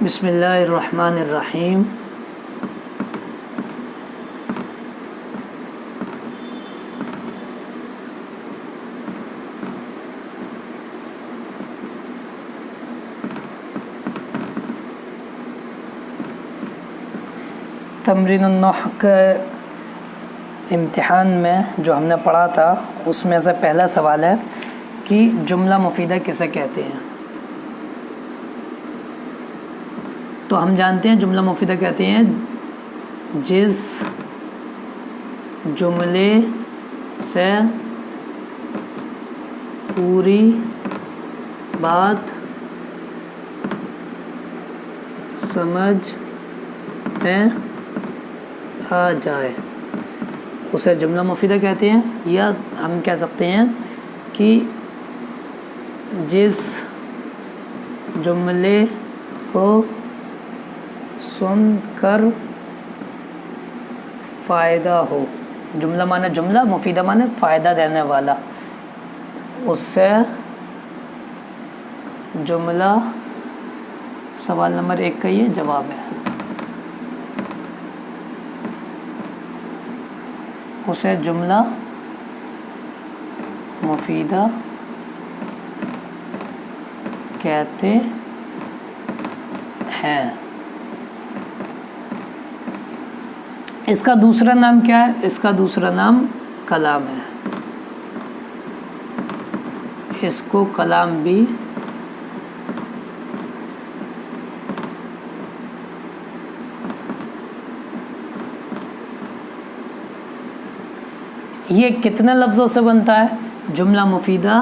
بسم اللہ الرحمن الرحیم۔ تمرین النحو کے امتحان میں جو ہم نے پڑھا تھا اس میں سے پہلا سوال ہے کہ جملہ مفیدہ کسے کہتے ہیں؟ تو ہم جانتے ہیں جملہ مفیدہ کہتے ہیں جس جملے سے پوری بات سمجھ میں آ جائے اسے جملہ مفیدہ کہتے ہیں، یا ہم کہہ سکتے ہیں کہ جس جملے کو سن کر فائدہ ہو، جملہ معنی جملہ، مفیدہ معنی فائدہ دینے والا، اس سے جملہ، سوال نمبر 1 کا یہ جواب ہے، اسے جملہ مفیدہ کہتے ہیں۔ اس کا دوسرا نام کیا ہے؟ اس کا دوسرا نام کلام ہے، اس کو کلام بھی یہ کتنے لفظوں سے بنتا ہے؟ جملہ مفیدہ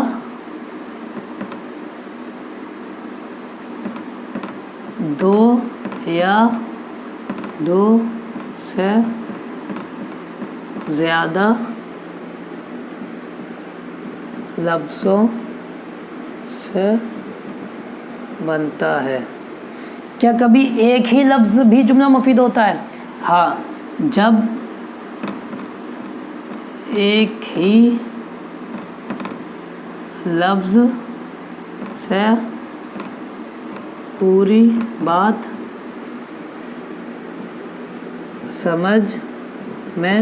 دو یا دو سے زیادہ لفظوں سے بنتا ہے۔ کیا کبھی ایک ہی لفظ بھی جملہ مفید ہوتا ہے؟ ہاں، جب ایک ہی لفظ سے پوری بات سمجھ میں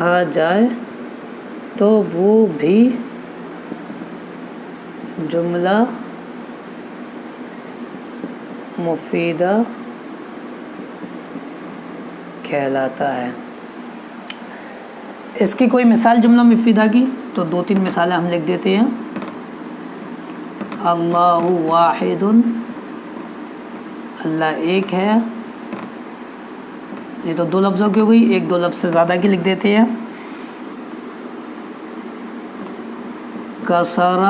آ جائے تو وہ بھی جملہ مفیدہ کہلاتا ہے۔ اس کی کوئی مثال جملہ مفیدہ کی تو 2-3 مثالیں ہم لکھ دیتے ہیں۔ اللہ واحد، اللہ ایک ہے، یہ تو 2 لفظوں کی ہو گئی، 1-2 لفظ سے زیادہ کی لکھ دیتے ہیں۔ کسر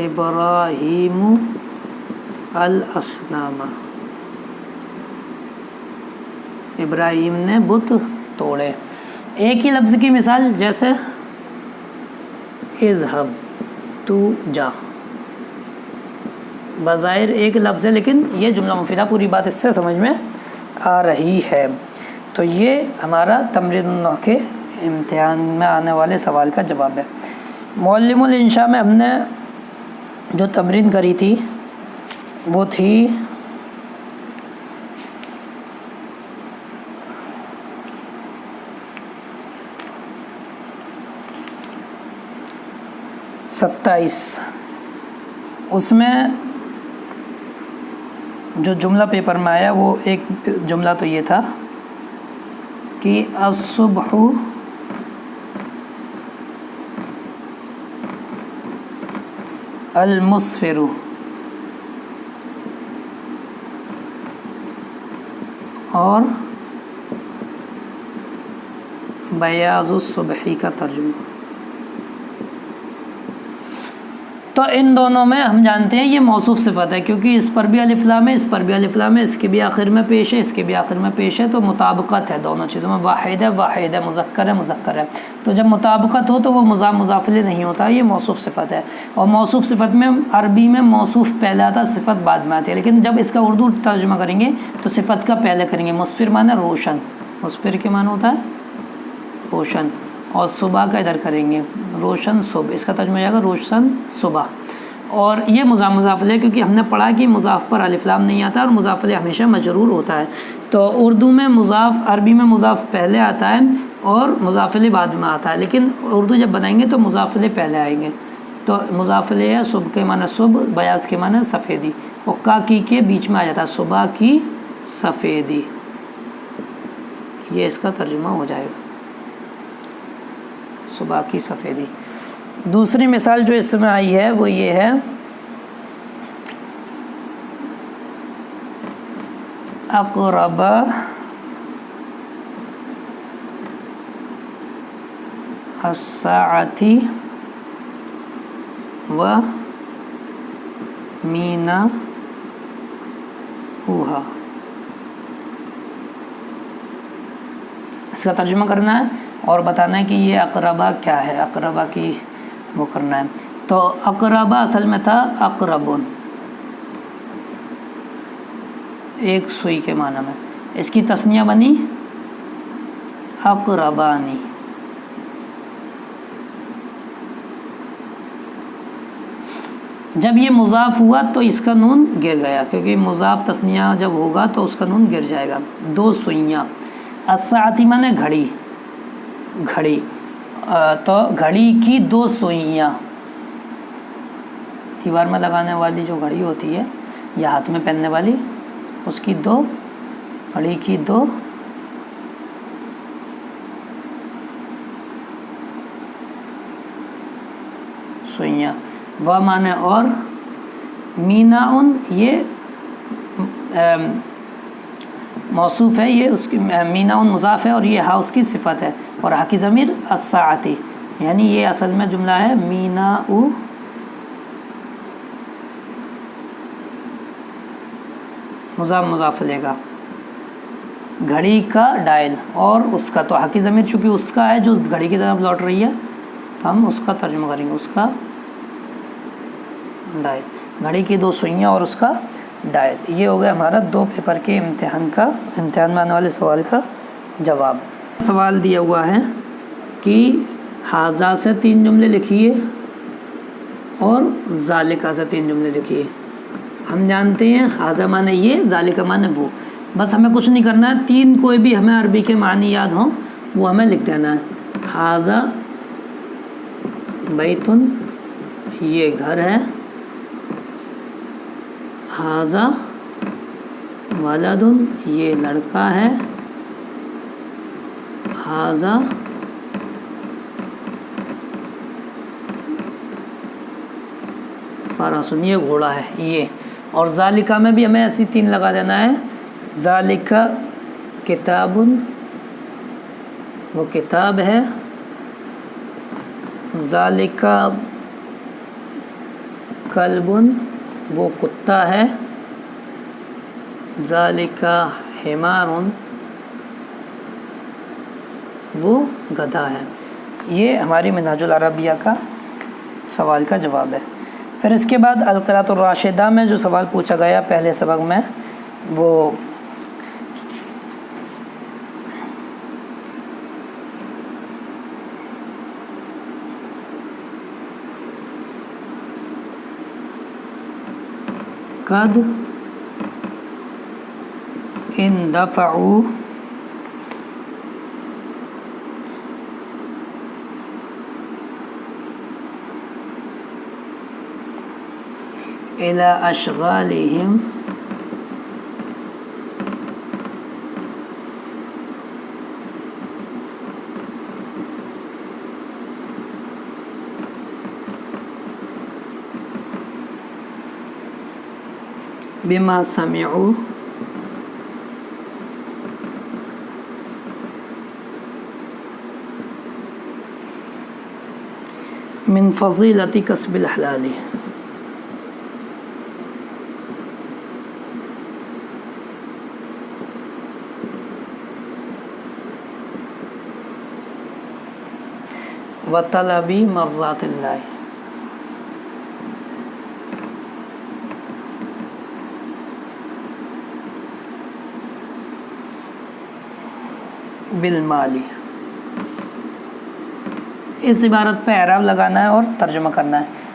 ابراہیم الاصنام، ابراہیم نے بت توڑے۔ ایک ہی لفظ کی مثال جیسے اذهب، تو جا، بظاہر ایک لفظ ہے لیکن یہ جملہ مفیدہ، پوری بات اس سے سمجھ میں آ رہی ہے۔ تو یہ ہمارا تمرین النحو کے امتحان میں آنے والے سوال کا جواب ہے۔ معلم الانشاء میں ہم نے جو تمرین کری تھی وہ تھی ستائیس، اس میں جو جملہ پیپر میں آیا وہ ایک جملہ تو یہ تھا کہ الصبح المسفر، اور بیاض الصبح کا ترجمہ۔ تو ان دونوں میں ہم جانتے ہیں یہ موصوف صفت ہے، کیونکہ اس پر بھی الف لام ہے، اس پر بھی الف لام ہے، اس کے بھی آخر میں پیش ہے، اس کے بھی آخر میں پیش ہے، تو مطابقت ہے دونوں چیزوں میں، واحد ہے، مذکر ہے، مذکر ہے۔ تو جب مطابقت ہو تو وہ مضاف مضاف الیہ نہیں ہوتا، یہ موصوف صفت ہے۔ اور موصوف صفت میں عربی میں موصوف پہلے آتا، صفت بعد میں آتی ہے، لیکن جب اس کا اردو ترجمہ کریں گے تو صفت کا پہلے کریں گے۔ مسفر معنی روشن، مسفر کے معنی ہوتا ہے روشن، اور صبح کا ادھر کریں گے روشن صبح، اس کا ترجمہ ہو جائے گا روشن صبح۔ اور یہ مضاف ہے کیونکہ ہم نے پڑھا کہ مضاف پر الف لام نہیں آتا اور مضاف ہمیشہ مجرور ہوتا ہے. تو اردو میں مضاف، عربی میں مضاف پہلے آتا ہے اور مضاف بعد میں آتا ہے، لیکن اردو جب بنائیں گے تو مضاف پہلے آئیں گے. تو مضاف ہے صبح کے معنی صبح، بیاض کے معنی سفیدی، اور کا کی کے بیچ میں آ جاتا ہے صبح کی سفیدی. یہ اس کا ترجمہ ہو جائے گا، صبح کی سفیدی. دوسری مثال جو اس میں آئی ہے وہ یہ ہے اقرب الساعة و مینا اوہا. اس کا ترجمہ کرنا ہے اور بتانا ہے کہ یہ اقربہ کیا ہے، اقربہ کی وہ کرنا ہے. تو اقربہ اصل میں تھا اقربن، ایک سوئی کے معنی میں، اس کی تثنیہ بنی اقربانی. جب یہ مضاف ہوا تو اس کا نون گر گیا، کیونکہ مضاف تثنیہ جب ہوگا تو اس کا نون گر جائے گا. دو سوئیاں، الساعتی معنی گھڑی، گھڑی، تو گھڑی کی دو سوئیاں، دیوار میں لگانے والی جو گھڑی ہوتی ہے یا ہاتھ میں پہننے والی، اس کی دو، گھڑی کی دو سوئیاں. وہ معنی اور میناؤن یہ موصوف ہے، یہ اس کی میناؤن مضاف ہے اور یہ ہا اس کی صفت ہے، اور ہا کی ضمیر الساعتی، یعنی یہ اصل میں جملہ ہے میناؤ مضاف لے گا، گھڑی کا ڈائل اور اس کا. تو ہا کی ضمیر چونکہ اس کا ہے جو گھڑی کی طرف لوٹ رہی ہے تو ہم اس کا ترجمہ کریں گے، اس کا ڈائل، گھڑی کی دو سوئیاں اور اس کا ڈائل. یہ ہو گیا ہمارا 2 پیپر کے امتحان میں آنے والے سوال کا جواب. سوال دیا ہوا ہے کہ حاذا سے 3 جملے لکھیے اور ذالکہ سے 3 جملے لکھیے. ہم جانتے ہیں حاذا معنی یہ، ذالکہ معنی وہ، بس ہمیں کچھ نہیں کرنا ہے، 3 کوئی بھی ہمیں عربی کے معنی یاد ہوں وہ ہمیں لکھ دینا ہے. حاذا بیتن، یہ گھر ہے، حاذا ولدن، یہ لڑکا ہے، حاذا فرسن، یہ گھوڑا ہے. یہ اور ذالکہ میں بھی ہمیں ایسی 3 لگا دینا ہے. ذالکہ کتابن، وہ کتاب ہے، ذالکہ کلبن، وہ کتا ہے، ذالکہ حمارن، وہ گدھا ہے. یہ ہماری منہاج العربیہ کا سوال کا جواب ہے. پھر اس کے بعد القراءۃ الراشدہ میں جو سوال پوچھا گیا پہلے سبق میں، وہ قد اندفعوا إلى أشغالهم بما سمعوا من فضيلة كسب الحلال. وطلب مرضات اللہ. بالمالی. اس عبارت پہ اعراب لگانا ہے اور ترجمہ کرنا ہے.